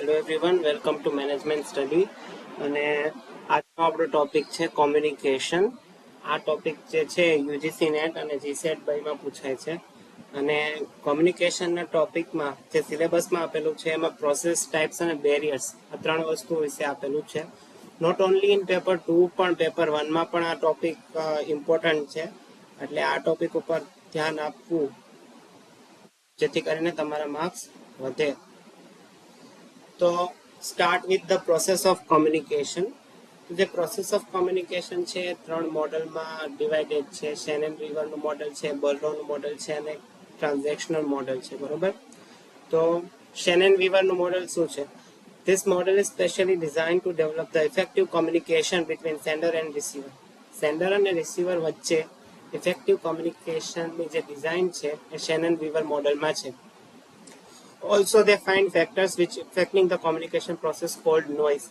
Hello everyone, welcome to management study. અને આજનો આપણો ટોપિક છે કોમ્યુનિકેશન. આ ટોપિક જે છે યુજીસી નેટ અને જીસેટ બેમાં પૂછાય છે. અને કોમ્યુનિકેશનના ટોપિકમાં જે સિલેબસમાં આપેલું છે એમાં પ્રોસેસ, ટાઈપ્સ અને બેરિયર્સ આ ત્રણ વસ્તુ વિશે આપેલું છે. નોટ ઓનલી ઇન પેપર 2 પણ પેપર 1માં પણ આ ટોપિક ઇમ્પોર્ટન્ટ છે. એટલે આ ટોપિક ઉપર ધ્યાન આપવું જેથી કરીને તમારા માર્ક્સ વધે. તો start with the process of communication. જે પ્રોસેસ ઓફ કોમ્યુનિકેશન છે ત્રણ મોડલમાં ડિવાઇડેડ છે. શેનન રિવરનું મોડલ છે, બર્લોનું મોડલ છે અને ટ્રાન્ઝેક્શનલ મોડલ છે. બરોબર. તો શેનન રિવરનું મોડલ શું છે? This model is specially designed to develop the effective communication between sender and receiver. Sender અને રિસીવર વચ્ચે ઇફેક્ટિવ કોમ્યુનિકેશનની જે ડિઝાઇન છે એ શેનન રિવર મોડલમાં છે. Also they find factors which affecting the communication process called noise.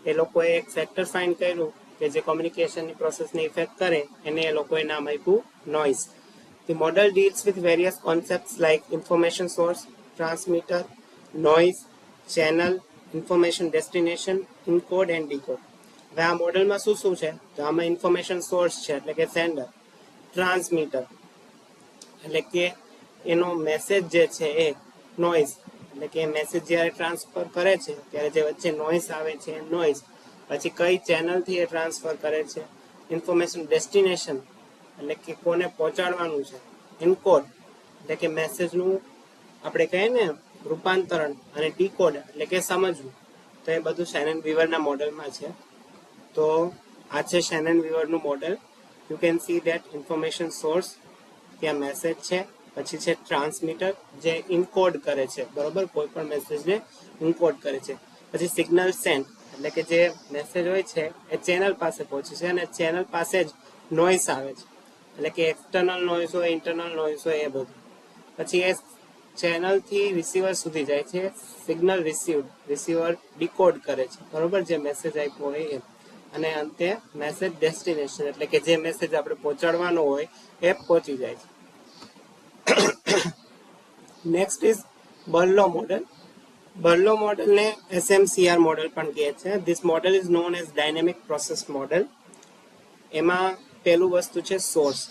એ લોકોએ એક ફેક્ટર ફાઇન્ડ કર્યું કે જે કોમ્યુનિકેશનની પ્રોસેસને ઇફેક્ટ કરે એને એ લોકોએ નામ આપ્યું noise. The model deals with various concepts like information source, transmitter, noise, channel, information destination, encode and decode. હવે આ મોડલમાં શું છે? તો આમાં ઇન્ફોર્મેશન સોર્સ છે એટલે કે સેન્ડર, ટ્રાન્સમીટર એટલે કે એનો મેસેજ જે છે એ નોઇઝ એટલે કે મેસેજ જ્યારે ટ્રાન્સફર કરે છે ત્યારે જે વચ્ચે નોઇઝ આવે છે એ નોઇઝ. પછી કઈ ચેનલથી એ ટ્રાન્સફર કરે છે. ઇન્ફોર્મેશન ડેસ્ટિનેશન એટલે કે કોને પહોંચાડવાનું છે. એન્કોડ એટલે કે મેસેજનું આપણે કહીએ ને રૂપાંતરણ, અને ડીકોડ એટલે કે સમજવું. તો એ બધું શેનન વીવરના મોડલમાં છે. તો આ છે શેનન વીવરનું model. You can see that information source, ત્યાં મેસેજ છે. પછી છે ટ્રાન્સમીટર જે ઇનકોડ કરે છે, બરોબર, કોઈ પણ મેસેજને ઇનકોડ કરે છે. પછી સિગ્નલ સેન્ડ એટલે કે જે મેસેજ હોય છે એ ચેનલ પાસે પહોંચે છે અને ચેનલ પાસે જ નોઇઝ આવે છે એટલે કે એક્સટર્નલ નોઇઝ હોય, ઇન્ટરનલ નોઇઝ હોય એ બધું. પછી એ ચેનલથી રિસીવર સુધી જાય છે. સિગ્નલ રિસીવર ડીકોડ કરે છે, બરોબર, જે મેસેજ આપ્યો હોય એ. અને અંતે મેસેજ ડેસ્ટિનેશન એટલે કે જે મેસેજ આપણે પહોંચાડવાનો હોય એ પહોંચી જાય છે. Next is Berlo model. Berlo મોડલને SMCR મોડલ પણ કહે છે. This model is known as dynamic process model. એમાં પહેલું વસ્તુ છે source.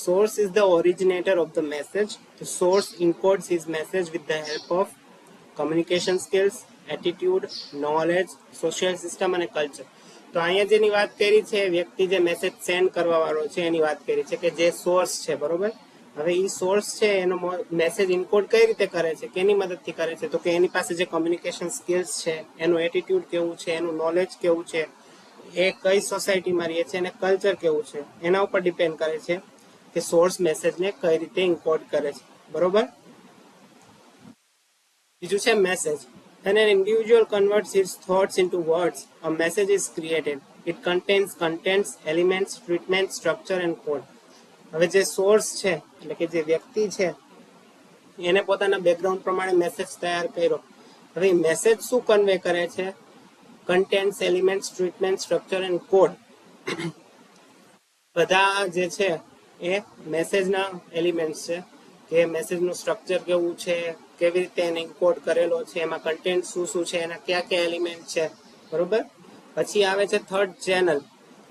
Source is the originator of the message. The source encodes his message with the help of communication skills, attitude, knowledge, social system અને culture. તો અહીંયા જેની વાત કરી છે વ્યક્તિ જે મેસેજ સેન્ડ કરવા વાળો છે એની વાત કરી છે કે જે સોર્સ છે, બરોબર. હવે એ સોર્સ છે એનો મેસેજ ઇનકોડ કઈ રીતે કરે છે, કેની મદદથી કરે છે? તો કે એની પાસે જે કોમ્યુનિકેશન સ્કિલ્સ છે, એનું એટીટ્યુડ કેવું છે, એનું નોલેજ કેવું છે, એ કઈ સોસાયટીમાં રહે છે અને કલ્ચર કેવું છે, એના ઉપર ડિપેન્ડ કરે છે કે સોર્સ મેસેજને કઈ રીતે ઇન્કોડ કરે છે, બરોબર. બીજું છે message. When an individual converts his thoughts into words, a message is created. It contains contents, elements, treatment, structure and code. હવે જે સોર્સ છે એટલે કે જે વ્યક્તિ છે એને પોતાના બેકગ્રાઉન્ડ પ્રમાણે મેસેજ તૈયાર કર્યો. હવે મેસેજ શું કન્વે કરે છે? Contents, elements, treatment, structure and code. બધા જે છે એ મેસેજના એલિમેન્ટ્સ છે કે મેસેજનું સ્ટ્રક્ચર કેવું છે, કેવી રીતે એને ઇન્કોડ કરેલો છે, એમાં કન્ટેન્ટ શું છે, એના કયા કયા એલિમેન્ટ છે, બરોબર. પછી આવે છે third, channel.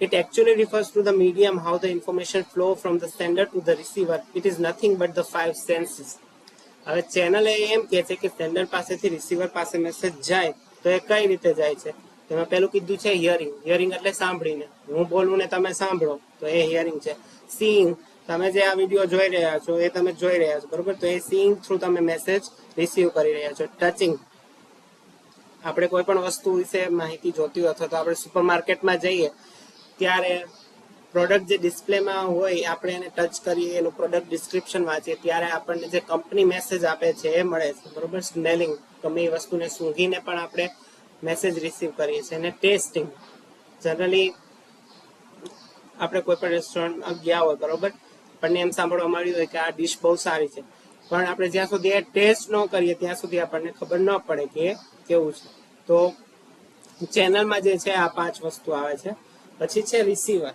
It actually refers to the medium how the information flow from the sender to the receiver. It is nothing but the five senses. હવે ચેનલ એમ કહે છે કે સેન્ડર પાસેથી રિસીવર પાસે મેસેજ જાય તો એ કઈ રીતે જાય છે? તેમાં પેલું કીધું છે હિયરિંગ. હિયરિંગ એટલે સાંભળીને, હું બોલું ને તમે સાંભળો તો એ હિયરિંગ છે. સીઈંગ, તમે જે આ વિડીયો જોઈ રહ્યા છો એ તમે જોઈ રહ્યા છો, બરોબર, તો એ સીઈંગ થ્રુ તમે મેસેજ રિસીવ કરી રહ્યા છો. ટચિંગ, આપણે કોઈ પણ વસ્તુ વિશે માહિતી જોતી હોય અથવા તો આપણે સુપરમાર્કેટમાં જઈએ ત્યારે પ્રોડક્ટ જે ડિસ્પ્લેમાં હોય આપણે એને ટચ કરીએ, એનું પ્રોડક્ટ ડિસ્ક્રિપ્શન વાંચીએ ત્યારે આપણને જે કંપની મેસેજ આપે છે એ મળે છે, બરોબર. સ્મેલિંગ, ગમે એ વસ્તુને સૂંઘીને પણ આપણે મેસેજ રિસીવ કરીએ છીએ. અને ટેસ્ટિંગ, જનરલી આપણે કોઈ પણ રેસ્ટોરન્ટમાં ગયા હોય, બરોબર, આપણને એમ સાંભળવા મળ્યું હોય કે આ ડિશ બહુ સારી છે, પણ આપણે જ્યાં સુધી એ ટેસ્ટ ન કરીએ ત્યાં સુધી આપણને ખબર ન પડે કે એ કેવું છે. તો ચેનલમાં જે છે આ 5 વસ્તુ આવે છે. પછી છે receiver.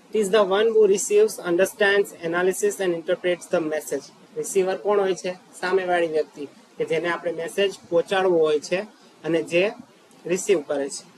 It is the one who receives, understands, analysis and interprets the message. Receiver કોણ હોય છે? સામેવાળી વ્યક્તિ કે જેને આપણે મેસેજ પહોંચાડવો હોય છે અને જે રિસીવ કરે છે.